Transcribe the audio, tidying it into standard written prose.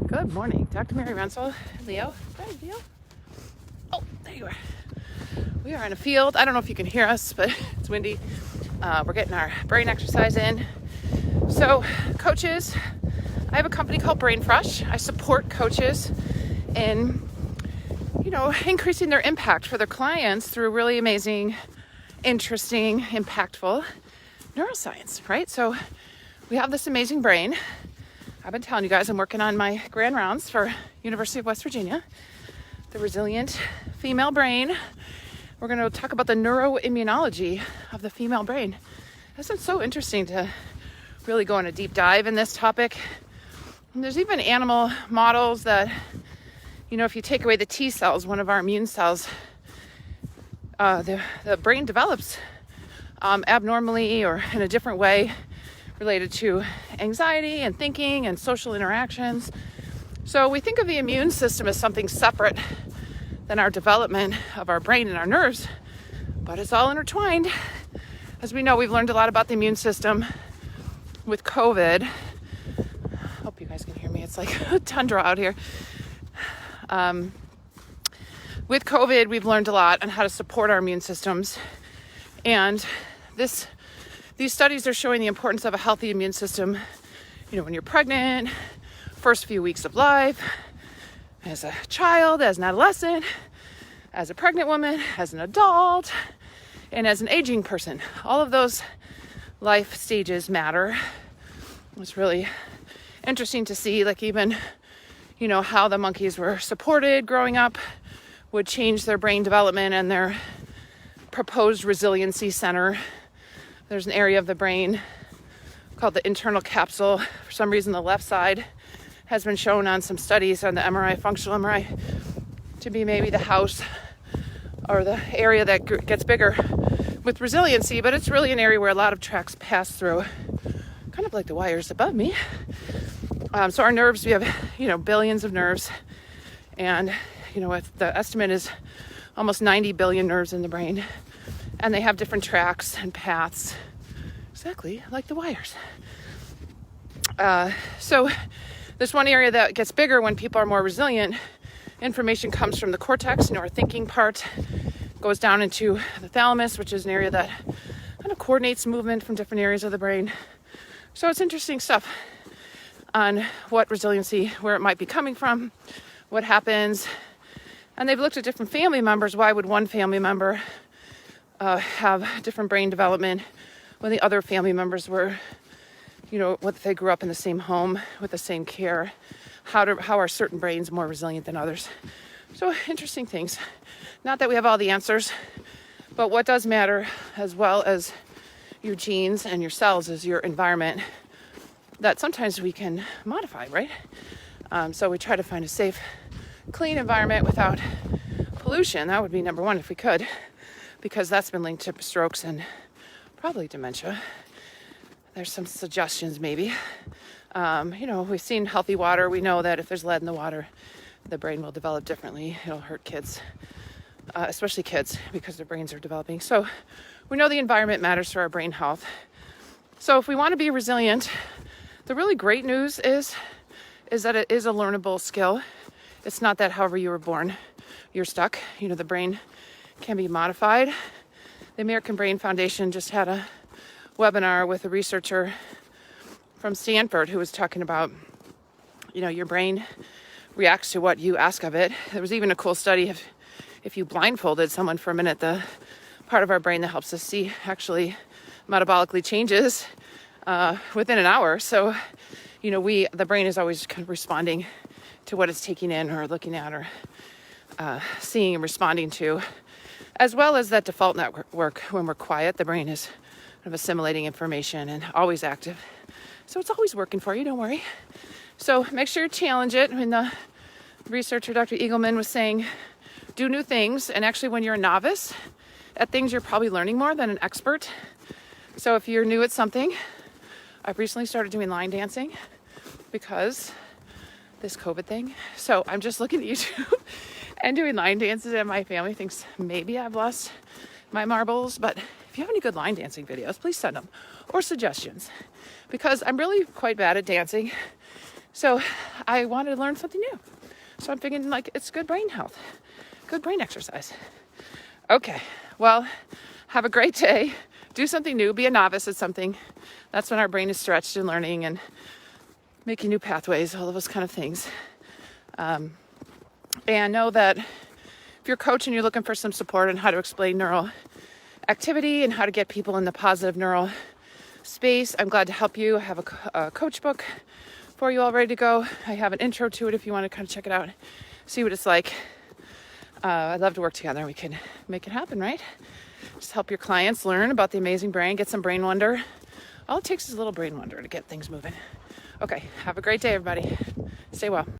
Good morning, Dr. Mary Rensel. Leo. Hi, Leo. Oh, there you are. We are in a field. I don't know if you can hear us, but it's windy. We're getting our brain exercise in. So, coaches, I have a company called Brain Fresh. I support coaches in, increasing their impact for their clients through really amazing, interesting, impactful neuroscience, right? So, we have this amazing brain. I've been telling you guys I'm working on my grand rounds for University of West Virginia, the resilient female brain. We're going to talk about the neuroimmunology of the female brain. This is so interesting to really go on a deep dive in this topic. And there's even animal models that, if you take away the T cells, one of our immune cells, the brain develops abnormally or in a different way, related to anxiety and thinking and social interactions. So we think of the immune system as something separate than our development of our brain and our nerves, but it's all intertwined. As we know, we've learned a lot about the immune system with COVID. Hope you guys can hear me. It's like tundra out here. With COVID, we've learned a lot on how to support our immune systems. And these studies are showing the importance of a healthy immune system, when you're pregnant, first few weeks of life, as a child, as an adolescent, as a pregnant woman, as an adult, and as an aging person. All of those life stages matter. It's really interesting to see, even, how the monkeys were supported growing up would change their brain development and their proposed resiliency center. There's an area of the brain called the internal capsule. For some reason, the left side has been shown on some studies on the MRI, functional MRI, to be maybe the house or the area that gets bigger with resiliency, but it's really an area where a lot of tracks pass through, kind of like the wires above me. So our nerves, we have, billions of nerves, and, the estimate is almost 90 billion nerves in the brain. And they have different tracks and paths, exactly like the wires. So this one area that gets bigger when people are more resilient, information comes from the cortex, our thinking part, goes down into the thalamus, which is an area that kind of coordinates movement from different areas of the brain. So it's interesting stuff on what resiliency, where it might be coming from, what happens. And they've looked at different family members. Why would one family member have different brain development when the other family members were, what they grew up in the same home with the same care? How are certain brains more resilient than others? So interesting things. Not that we have all the answers, but what does matter, as well as your genes and your cells, is your environment that sometimes we can modify, right? So we try to find a safe, clean environment without pollution. That would be number one if we could, because that's been linked to strokes and probably dementia. There's some suggestions maybe. We've seen healthy water. We know that if there's lead in the water, the brain will develop differently. It'll hurt kids, especially kids, because their brains are developing. So we know the environment matters for our brain health. So if we want to be resilient, the really great news is that it is a learnable skill. It's not that however you were born, you're stuck. The brain can be modified. The American Brain Foundation just had a webinar with a researcher from Stanford who was talking about, your brain reacts to what you ask of it. There was even a cool study if you blindfolded someone for a minute, the part of our brain that helps us see actually metabolically changes within an hour. So, the brain is always kind of responding to what it's taking in or looking at or seeing and responding to, as well as that default network. When we're quiet, the brain is kind of assimilating information and always active. So it's always working for you, don't worry. So make sure you challenge it. When the researcher, Dr. Eagleman, was saying, do new things. And actually, when you're a novice at things, you're probably learning more than an expert. So if you're new at something, I've recently started doing line dancing because this COVID thing. So I'm just looking at YouTube and doing line dances, and my family thinks maybe I've lost my marbles, but if you have any good line dancing videos, please send them, or suggestions, because I'm really quite bad at dancing. So I wanted to learn something new. So I'm thinking like it's good brain health, good brain exercise. Okay, well, have a great day. Do something new, be a novice at something. That's when our brain is stretched and learning and making new pathways, all of those kind of things. And know that if you're a coach and you're looking for some support on how to explain neural activity and how to get people in the positive neural space, I'm glad to help you. I have a coach book for you all ready to go. I have an intro to it if you want to kind of check it out, see what it's like. I'd love to work together and we can make it happen, right? Just help your clients learn about the amazing brain, get some brain wonder. All it takes is a little brain wonder to get things moving. Okay, have a great day, everybody. Stay well.